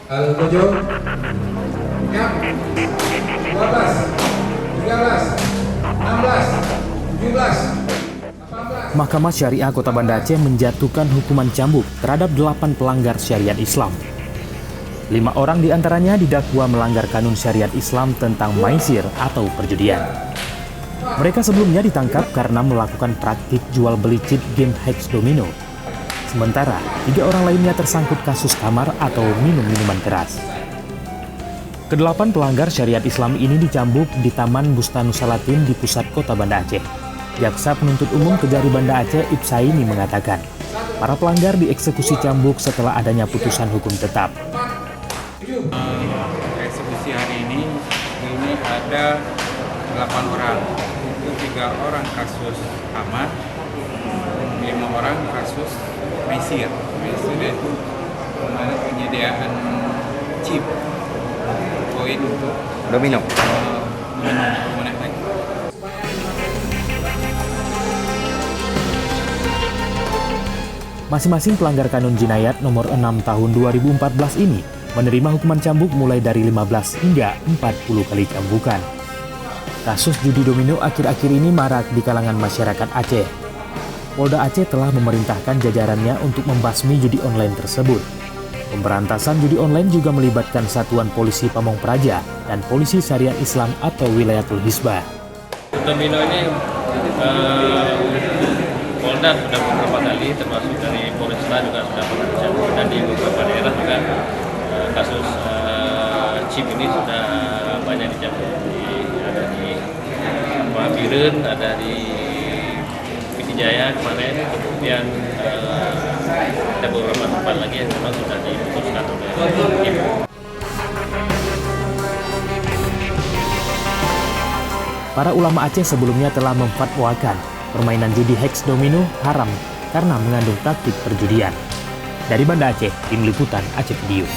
Al-Tujuh, Siap, 12, 13, 16, 17, 18. Mahkamah Syariah Kota Banda Aceh menjatuhkan hukuman cambuk terhadap 8 pelanggar syariat Islam. 5 orang diantaranya didakwa melanggar kanun syariat Islam tentang maisir atau perjudian. Mereka sebelumnya ditangkap karena melakukan praktik jual beli chip game hex domino. Sementara 3 orang lainnya tersangkut kasus kamar atau minum minuman keras. Kedelapan pelanggar syariat Islam ini dicambuk di Taman Bustanusalatin di pusat kota Banda Aceh. Jaksa penuntut umum Kejari Banda Aceh Ibsaini mengatakan, para pelanggar dieksekusi cambuk setelah adanya putusan hukum tetap. Eksekusi hari ini ada 8 orang, itu 3 orang kasus kamar, 5 orang kasus maisir itu mana penyediaan chip koin untuk Domino. menaik. Masing-masing pelanggar kanun jinayat nomor 6 tahun 2014 ini menerima hukuman cambuk mulai dari 15 hingga 40 kali cambukan. Kasus judi domino akhir-akhir ini marak di kalangan masyarakat Aceh. Polda Aceh telah memerintahkan jajarannya untuk membasmi judi online tersebut. Pemberantasan judi online juga melibatkan Satuan Polisi Pamong Praja dan Polisi Syariat Islam atau Wilayatul Hisbah. Domino ini Polda sudah beberapa kali, termasuk dari Polresta juga sudah bekerja, dan di beberapa daerah juga kasus chip ini sudah banyak dicabut. Ada di Biren, ada di Jaya kemarin, kemudian ada beberapa tempat lagi yang memang sudah diputuskan oleh hakim. Para ulama Aceh sebelumnya telah memfatwakan permainan judi hex domino haram karena mengandung taktik perjudian. Dari Banda Aceh, Tim Liputan Aceh Video.